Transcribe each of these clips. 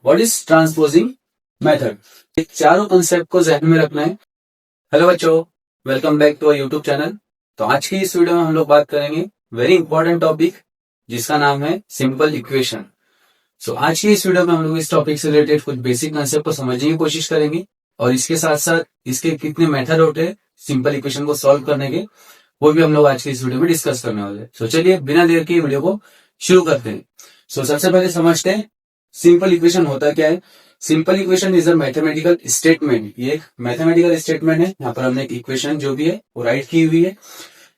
What is transposing method. ये चारों concept को जहन में रखना है। हेलो बच्चों, welcome back to YouTube channel. तो आज की इस वीडियो में हम लोग बात करेंगे वेरी इंपॉर्टेंट टॉपिक जिसका नाम है सिंपल इक्वेशन। सो आज की इस वीडियो में हम लोग इस टॉपिक से रिलेटेड कुछ बेसिक कंसेप्ट को समझने की कोशिश करेंगे और इसके साथ साथ इसके कितने मेथड होते हैं सिंपल इक्वेशन को सॉल्व करने के, वो भी हम लोग आज की इस वीडियो में डिस्कस करने वाले हैं। सो चलिए बिना देर के वीडियो को शुरू करते हैं। सो सबसे पहले समझते हैं सिंपल इक्वेशन होता क्या है। Simple equation is a mathematical statement. ये एक मैथमेटिकल स्टेटमेंट है। यहाँ पर हमने एक इक्वेशन जो भी है वो राइट की हुई है,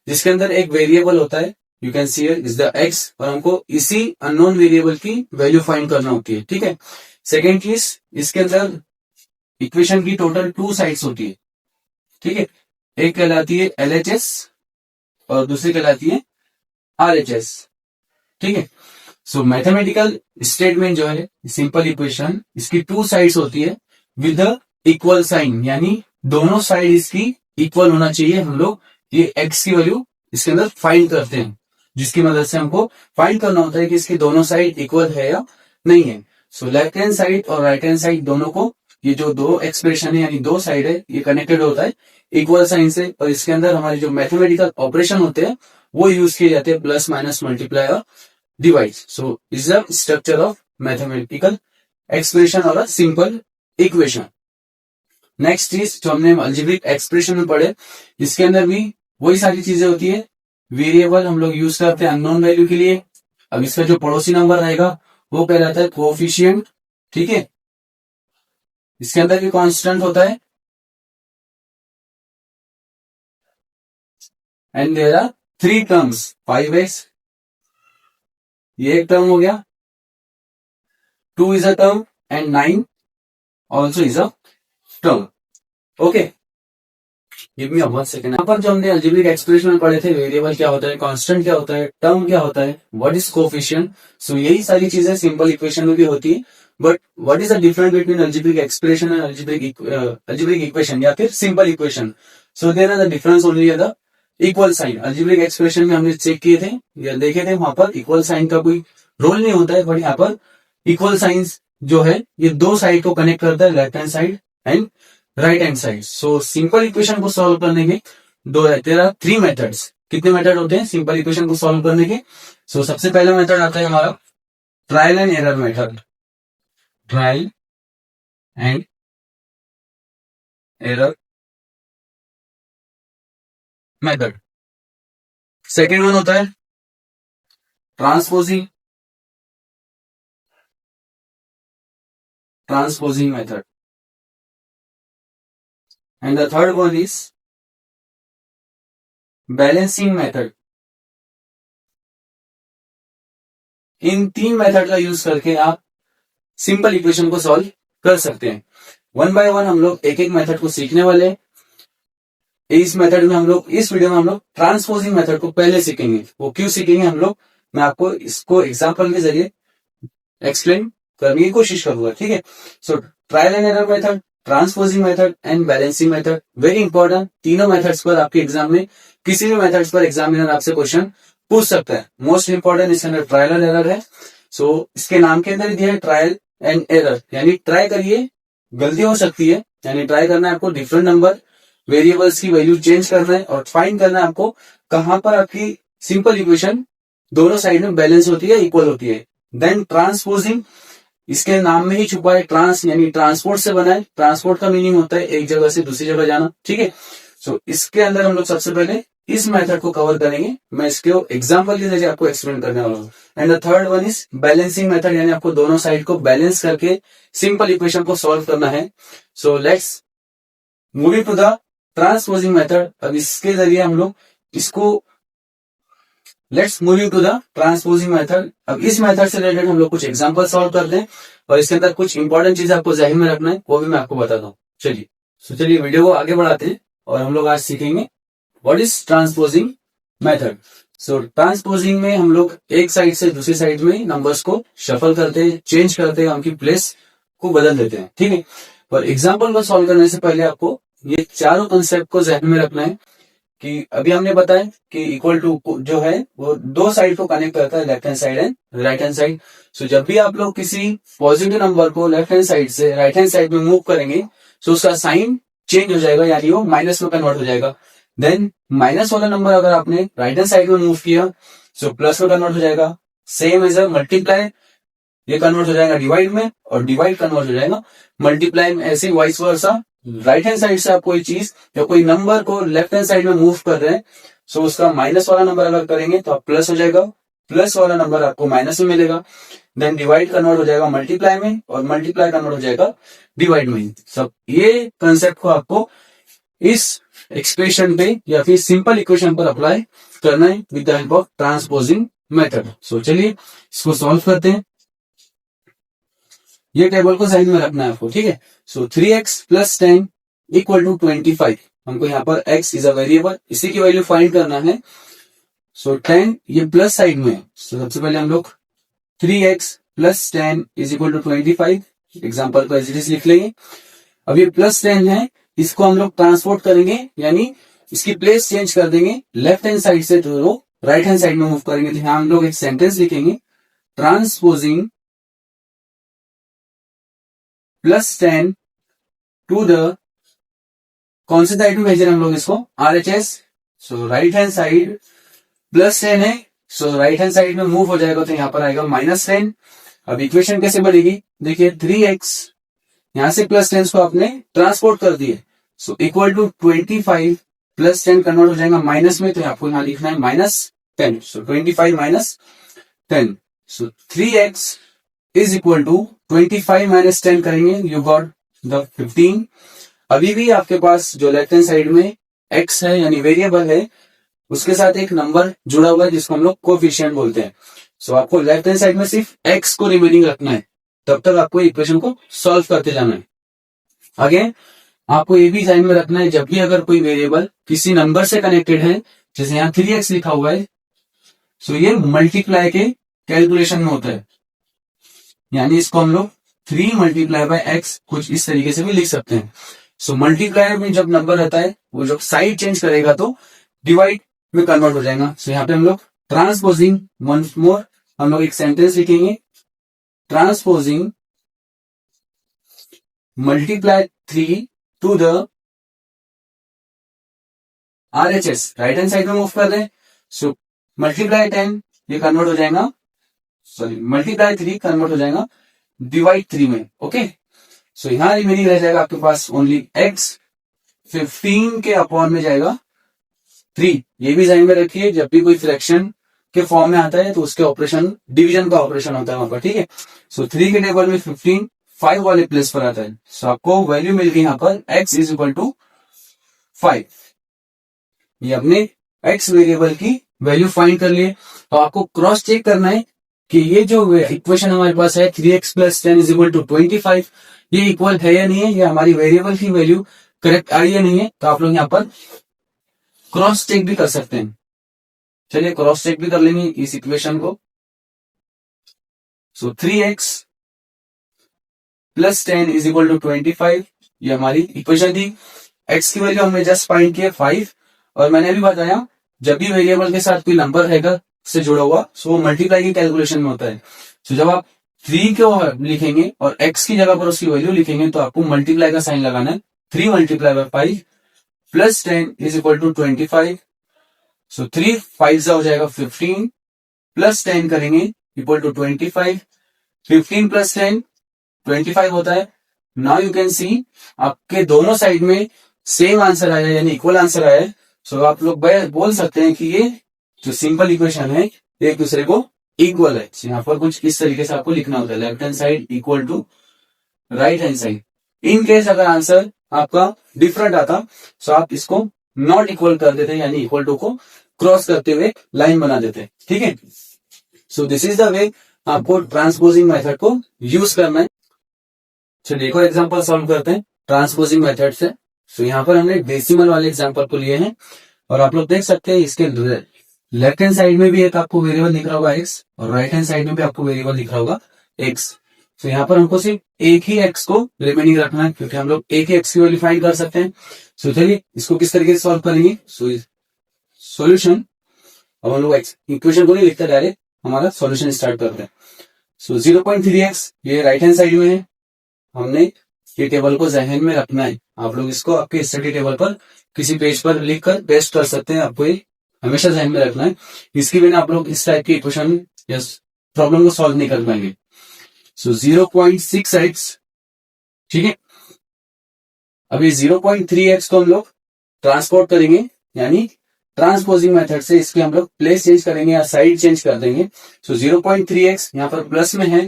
जिसके अंदर एक वेरिएबल होता है, you can see is the x, और हमको इसी अननोन वेरिएबल की वैल्यू फाइंड करना होती है। ठीक है। सेकेंड चीज, इसके अंदर इक्वेशन की टोटल 2 साइड्स होती है। ठीक है। एक कहलाती है LHS और दूसरी कहलाती है RHS। ठीक है। सो मैथमेटिकल स्टेटमेंट जो है सिंपल इक्वेशन, इसकी 2 साइड्स होती है विद इक्वल साइन, यानी दोनों साइड इसकी इक्वल होना चाहिए। हम लोग ये x की वैल्यू इसके अंदर फाइंड करते हैं, जिसकी मदद से हमको फाइंड करना होता है कि इसकी दोनों साइड इक्वल है या नहीं है। सो लेफ्ट हैंड साइड और राइट हैंड साइड दोनों को, ये जो दो एक्सप्रेशन है यानी दो साइड है, ये कनेक्टेड होता है इक्वल साइन से, और इसके अंदर हमारे जो मैथमेटिकल ऑपरेशन होते हैं वो यूज किए जाते हैं, प्लस माइनस मल्टीप्लाई और divide. So is the structure of mathematical expression और अ सिंपल इक्वेशन। नेक्स्ट चीज जो हमने अलजेब्रिक एक्सप्रेशन में पढ़े, इसके अंदर भी वही सारी चीजें होती है। वेरिएबल हम लोग यूज करते हैं अननोन वैल्यू के लिए। अब इसका जो पड़ोसी नंबर रहेगा वो कहलाता है कोएफिशिएंट। ठीक है। इसके अंदर भी कांस्टेंट होता है, and there are 3 terms, 5x ये एक टर्म हो गया, 2 is a term and 9 also is a term. Okay, give me 1 second. यहाँ पर जो हमने अलजेब्रिक एक्सप्रेशन में पढ़े थे, वेरिएबल क्या होता है, कांस्टेंट क्या होता है, टर्म क्या होता है, व्हाट इज कोएफिशिएंट, सो यही सारी चीजें सिंपल इक्वेशन में भी होती है। But what is the difference between algebraic expression and algebraic equation या फिर simple equation. So there are the difference only the equal sign. Algebraic expression में हमने चेक किए थे या देखे थे, वहां पर इक्वल साइन का कोई रोल नहीं होता है, बट यहाँ पर इक्वल साइंस जो है ये दो साइड को कनेक्ट करता है, left hand side and right hand side. So simple equation को सॉल्व करने के दो है, तेरा 3 मेथड्स। कितने मेथड होते हैं सिंपल इक्वेशन को सॉल्व करने के? सो सबसे पहला मेथड आता है हमारा trial and error method. Trial and error method. Second one होता है transposing method, and the third one is balancing method. In 3 method का यूज करके आप सिंपल इक्वेशन को सॉल्व कर सकते हैं। 1 बाय 1 हम लोग एक एक मेथड को सीखने वाले हैं। इस मेथड में हम लोग, इस वीडियो में हम लोग ट्रांसपोजिंग मेथड को पहले सीखेंगे। वो क्यों सीखेंगे हम लोग, मैं आपको इसको एग्जांपल के जरिए एक्सप्लेन करने की कोशिश करूंगा। ठीक है। So trial and error method, transposing method and balancing method, very important. तीनों मेथड्स पर आपके एग्जाम में, किसी भी मेथड्स पर एग्जामिनर आपसे क्वेश्चन पूछ सकता है। मोस्ट इंपॉर्टेंट इसके अंदर ट्रायल एंड एरर है। सो इसके नाम के अंदर दिया है ट्रायल एंड एरर, यानी ट्राई करिए, गलती हो सकती है, यानी ट्राई करना है आपको डिफरेंट नंबर वेरिएबल्स की वैल्यू चेंज करना है और फाइंड करना है आपको कहां पर आपकी सिंपल इक्वेशन दोनों साइड में बैलेंस होती है, इक्वल होती है। देन ट्रांसपोजिंग, इसके नाम में ही छुपा है ट्रांस, यानी ट्रांसपोर्ट से बना है। ट्रांसपोर्ट का मीनिंग होता है एक जगह से दूसरी जगह जाना। ठीक है। सो इसके अंदर हम लोग सबसे पहले इस मेथड को कवर करेंगे। मैं इसके एग्जांपल के जरिए आपको एक्सप्लेन करने वाला हूँ। And the third one is balancing method, यानी आपको दोनों साइड को बैलेंस करके सिंपल इक्वेशन को सॉल्व करना है। So let's move to the transposing method. अब इसके जरिए हम लोग इसको, let's move to the transposing method. अब इस मेथड से रिलेटेड हम लोग कुछ एग्जांपल सॉल्व करते हैं और इसके अंदर कुछ इंपॉर्टेंट चीज आपको जहन में रखना है, वो भी मैं आपको बताता हूँ। चलिए वीडियो को आगे बढ़ाते हैं और हम लोग आज सीखेंगे what is transposing method. So transposing में हम लोग एक साइड से दूसरी साइड में नंबर्स को शफल करते हैं, चेंज करते हैं, उनकी प्लेस को बदल देते हैं। ठीक है। पर एग्जाम्पल को सॉल्व करने से पहले आपको ये चारों कंसेप्ट को जहन में रखना है कि अभी हमने बताया कि इक्वल टू जो है वो दो साइड को कनेक्ट करता है, left hand side and right hand side. So जब भी आप लोग किसी पॉजिटिव नंबर को लेफ्ट हैंड साइड से राइट हैंड साइड में मूव करेंगे तो उसका साइन चेंज हो जाएगा, यानी वो माइनस में कन्वर्ट हो जाएगा। देन माइनस वाला नंबर अगर आपने राइट हैंड साइड में मूव किया सो प्लस में कन्वर्ट हो जाएगा। सेम एज अ मल्टीप्लाई, ये कन्वर्ट हो जाएगा डिवाइड में, और डिवाइड कन्वर्ट हो जाएगा मल्टीप्लाई में। ऐसे vice versa right hand side से आप कोई चीज या कोई नंबर को लेफ्ट हैंड साइड में मूव कर रहे हैं सो उसका माइनस वाला नंबर अगर करेंगे तो आप प्लस हो जाएगा, प्लस वाला नंबर आपको माइनस में मिलेगा। देन डिवाइड कन्वर्ट हो जाएगा मल्टीप्लाई में, और मल्टीप्लाई कन्वर्ट हो जाएगा डिवाइड में। सब ये कंसेप्ट को आपको इस एक्सप्रेशन पे या फिर सिंपल इक्वेशन पर अप्लाई करना है with the help of transposing method. So चलिए इसको सॉल्व करते हैं। ये टेबल को साइड में रखना है आपको, ठीक है। सो 3x प्लस 10 इक्वल टू 25। हमको यहाँ पर x इज अ वेरिएबल, इसी की वैल्यू फाइंड करना है। सो 10 ये प्लस साइड में है, so सबसे पहले हम लोग 3x plus 10 is equal to 25 example को एज इट इज लिख लेंगे। अब ये प्लस 10 है, इसको हम लोग ट्रांसपोर्ट करेंगे, यानी इसकी प्लेस चेंज कर देंगे लेफ्ट हैंड साइड से तो राइट हैंड साइड में मूव करेंगे। तो यहाँ हम लोग एक सेंटेंस लिखेंगे, ट्रांसपोजिंग प्लस 10 टू द, कौन से साइड में भेज रहे हैं हम लोग इसको, RHS। सो राइट हैंड साइड प्लस 10 है, सो राइट हैंड साइड में मूव हो जाएगा तो यहाँ पर आएगा माइनस 10। अब इक्वेशन कैसे बढ़ेगी, देखिए 3x यहां से प्लस 10 को आपने ट्रांसपोर्ट कर दिए, so equal to 25 plus 10 convert हो जाएगा माइनस में, तो आपको यहाँ लिखना है minus 10। So 25 minus 10, so 3x is equal to 25 minus 10 करेंगे, यू गॉट द 15। अभी भी आपके पास जो लेफ्ट हैंड साइड में x है यानी वेरिएबल है, उसके साथ एक नंबर जुड़ा हुआ है जिसको हम लोग कोफिशिएंट बोलते हैं। सो आपको लेफ्ट हैंड साइड में सिर्फ x को रिमेनिंग रखना है, तब तक आपको इक्वेशन को सॉल्व करते जाना है। आगे आपको ये भी साइड में रखना है, जब भी अगर कोई वेरिएबल किसी नंबर से कनेक्टेड है, जैसे यहाँ 3x लिखा हुआ है, सो ये मल्टीप्लाई के कैलकुलेशन में होता है, यानी इसको हम लोग 3 मल्टीप्लाई बाय x कुछ इस तरीके से भी लिख सकते हैं। सो मल्टीप्लाई में जब नंबर रहता है वो जब साइड चेंज करेगा तो डिवाइड में कन्वर्ट हो जाएगा। सो यहाँ पे हम लोग ट्रांसपोजिंग, वंस मोर हम लोग एक सेंटेंस लिखेंगे, transposing multiply 3 to the RHS, right hand side में मूव कर रहे हैं, सो मल्टीप्लाई 10 ये कन्वर्ट हो जाएगा, सॉरी मल्टीप्लाई 3 कन्वर्ट हो जाएगा डिवाइड 3 में, ओके। सो यहां रिमेनिंग रह जाएगा आपके पास ओनली x, 15 के अपॉन में जाएगा 3। ये भी ध्यान में रखिए, जब भी कोई फ्रैक्शन के फॉर्म में आता है तो उसके ऑपरेशन डिवीजन का ऑपरेशन होता है वहां पर, ठीक है। सो 3 के टेबल में 15 5 वाले प्लेस पर आता है, सो आपको वैल्यू मिल गई यहाँ पर x इज इक्वल टू 5। ये अपने x वेरिएबल की वैल्यू फाइंड कर लिए। तो आपको क्रॉस चेक करना है कि ये जो इक्वेशन हमारे पास है 3x plus 10 is equal to 25, ये इक्वल है या नहीं है, ये हमारी वेरिएबल की वैल्यू करेक्ट आई या नहीं है। तो आप लोग यहाँ पर क्रॉस चेक भी कर सकते हैं। चलिए क्रॉस चेक भी कर लेंगे इस इक्वेशन को। So 3x plus 10 is equal to 25, ये हमारी इक्वेशन थी। x की वैल्यू हमने जस्ट फाइंड किया 5, और मैंने अभी बताया जब भी वेरिएबल के साथ कोई नंबर रहेगा से जुड़ा हुआ सो वो मल्टीप्लाई की कैलकुलेशन में होता है। सो जब आप 3 को लिखेंगे और x की जगह पर उसकी वैल्यू लिखेंगे तो आपको मल्टीप्लाई का साइन लगाना है। 3 multiply by 5 plus 10 is equal to 25, so 3 5 हो जाएगा 15 प्लस 10 करेंगे इक्वल टू 25, 15 प्लस 10 25 होता है। नाउ यू कैन सी आपके दोनों साइड में सेम आंसर आया यानी इक्वल आंसर आया है। सो आप लोग बोल सकते हैं कि ये जो सिंपल इक्वेशन है एक दूसरे को इक्वल है। यहाँ पर कुछ इस तरीके से आपको लिखना होता है, left hand side equal to right hand side. In case अगर आंसर आपका डिफरेंट आता सो आप इसको नॉट इक्वल कर देते, यानी इक्वल टू को क्रॉस करते हुए लाइन बना देते, ठीक है। So this is the way आपको ट्रांसपोजिंग मेथड को यूज करना है। चलिए एक और एग्जांपल सॉल्व करते हैं ट्रांसपोजिंग मेथड से। सो यहाँ पर हमने डेसिमल वाले एग्जांपल को लिए हैं, और आप लोग देख सकते हैं इसके लेफ्ट हैंड साइड में भी एक आपको वेरिएबल दिख रहा होगा x, और राइट हैंड साइड में भी आपको वेरिएबल दिख रहा होगा x। सो यहाँ पर हमको सिर्फ एक ही x को रिमेनिंग रखना है, क्योंकि हम लोग एक ही x की वैल्यू फाइंड कर सकते हैं। सो चलिए इसको किस तरीके से सॉल्व करेंगे। So solution. अब हम लोग इक्वेशन को नहीं लिखते, डायरेक्ट हमारा सॉल्यूशन स्टार्ट करते हैं। सो 0.3x ये राइट हैंड साइड में है, हमने ये टेबल को जहन में रखना है। आप लोग इसको आपके स्टडी टेबल पर किसी पेज पर लिखकर पेस्ट कर सकते हैं, आपको ये हमेशा जहन में रखना है। इसके बिना आप लोग इस टाइप की इक्वेशन या प्रॉब्लम को सॉल्व नहीं कर पाएंगे। सो 0.6x, ठीक है। अभी 0.3x को हम लोग ट्रांसपोर्ट करेंगे, यानी ट्रांसपोजिंग मेथड से इसके हम लोग प्लेस चेंज करेंगे या साइड चेंज कर देंगे। सो 0.3x यहाँ पर प्लस में है,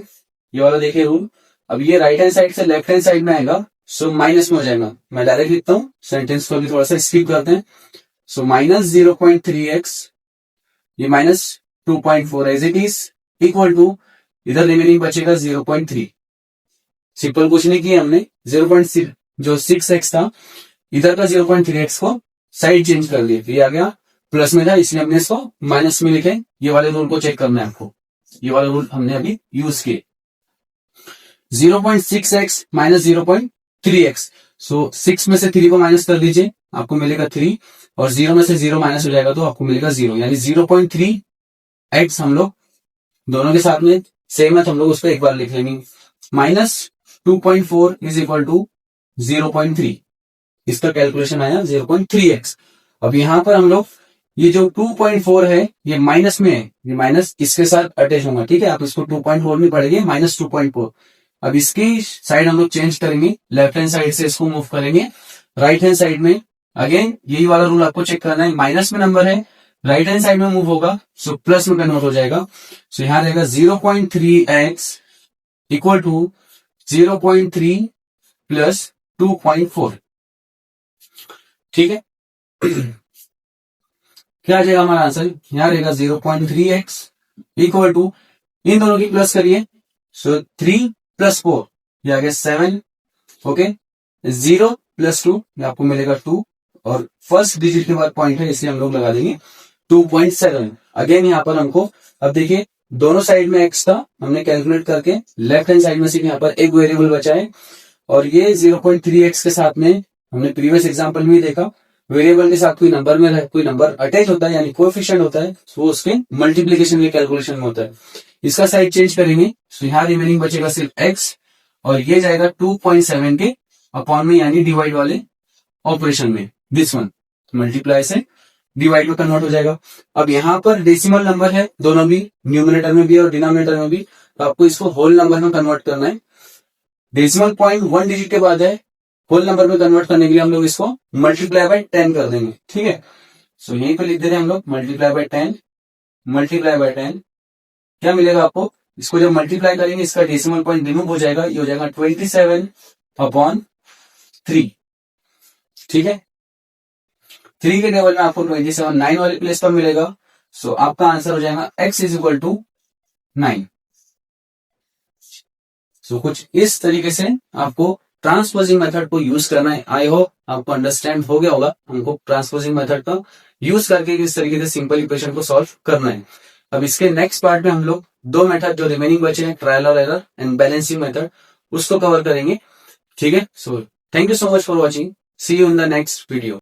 ये वाला देखिए रूल। अब ये राइट हैंड साइड से लेफ्ट हैंड साइड में आएगा, सो माइनस में हो जाएगा। मैं डायरेक्ट लिखता हूँ, सेंटेंस को भी थोड़ा सा स्किप करते हैं। सो माइनस 0.3x, ये minus 2.4 as it is, equal to इधर रिमेनिंग बचेगा 0.3। सिंपल कुछ नहीं किया हमने, 0.6 जो 6x था इधर का 0.3x को साइड चेंज कर दिए, ये आ गया प्लस में था, इसलिए हमने इसको माइनस में लिखे। ये वाले रूल को चेक करना है आपको, ये वाला रूल हमने अभी यूज किए। 0.6x माइनस 0.3x, सो 6 में से 3 को माइनस कर दीजिए, आपको मिलेगा 3, और 0 में से 0 माइनस हो जाएगा तो आपको मिलेगा 0, यानी 0.3x हम लोग दोनों के साथ में सेम है तो हम लोग उसको एक बार लिख लेंगे। माइनस 2.4 इज इक्वल टू 0.3, इसका कैलकुलेशन आया 0.3x। अब यहां पर हम लोग ये जो 2.4 है ये माइनस में है, ये माइनस इसके साथ अटैच होगा, ठीक है। आप इसको 2.4 में पढ़ेंगे, माइनस 2.4। अब इसकी साइड हम लोग चेंज करेंगे, लेफ्ट हैंड साइड से इसको मूव करेंगे राइट हैंड साइड में। अगेन यही वाला रूल आपको चेक करना है, माइनस में नंबर है, राइट हैंड साइड में मूव होगा, सो प्लस में कन्वर्ट हो जाएगा। सो यहां रहेगा 0.3x इक्वल टू 0.3 प्लस 2.4, ठीक है। क्या आ जाएगा हमारा आंसर, यहां रहेगा 0.3x इक्वल टू, इन दोनों की प्लस करिए, सो 3 प्लस 4 ये आ गया 7, ओके। 0 प्लस 2 ये आपको मिलेगा 2, और फर्स्ट डिजिट के बाद पॉइंट है इसलिए हम लोग लगा देंगे 2.7। अगेन यहाँ पर हमको, अब देखिए दोनों साइड में x था, हमने कैलकुलेट करके लेफ्ट हैंड साइड में सिर्फ यहाँ पर एक वेरिएबल बचा है, और ये 0.3x के साथ में हमने प्रीवियस एग्जांपल में ही देखा, वेरिएबल के साथ कोई नंबर में कोई नंबर अटैच होता है यानी कोएफिशिएंट होता है, तो वो उसके मल्टीप्लीकेशन के कैलकुलेशन में होता है। इसका साइड चेंज करेंगे, तो यहाँ रिमेनिंग बचेगा सिर्फ x, और ये जाएगा 2.7 के अपॉन में, यानी डिवाइड वाले ऑपरेशन में, दिस वन मल्टीप्लाई से डिवाइड में कन्वर्ट हो जाएगा। अब यहाँ पर डेसिमल नंबर है, दोनों भी न्यूमरेटर में भी और डिनोमिनेटर में भी, तो आपको इसको होल नंबर में कन्वर्ट करना है। डेसिमल पॉइंट 1 डिजिट के बाद है, होल नंबर में कन्वर्ट करने के लिए हम लोग इसको मल्टीप्लाई बाय 10 कर देंगे, ठीक है। सो यहीं पे लिख दे रहे हैं हम लोग मल्टीप्लाई बाय 10, मल्टीप्लाई बाय 10, क्या मिलेगा आपको, इसको जब मल्टीप्लाई करेंगे इसका डेसिमल पॉइंट रिमूव हो जाएगा, ये हो जाएगा 27/3, ठीक है। 3 के टेबल में आपको 27 9 वाले प्लेस पर मिलेगा, सो आपका आंसर हो जाएगा x इज इक्वल टू 9। सो कुछ इस तरीके से आपको ट्रांसपोजिंग मेथड को यूज करना है। आई होप आपको अंडरस्टैंड हो गया होगा हमको ट्रांसपोजिंग मेथड का यूज करके किस तरीके से सिंपल इक्वेशन को सॉल्व करना है। अब इसके नेक्स्ट पार्ट में हम लोग 2 मेथड जो रिमेनिंग बचे हैं, ट्रायल और एरर एंड बैलेंसिंग मेथड, उसको कवर करेंगे, ठीक है। So thank you so much for watching, see you in the next video.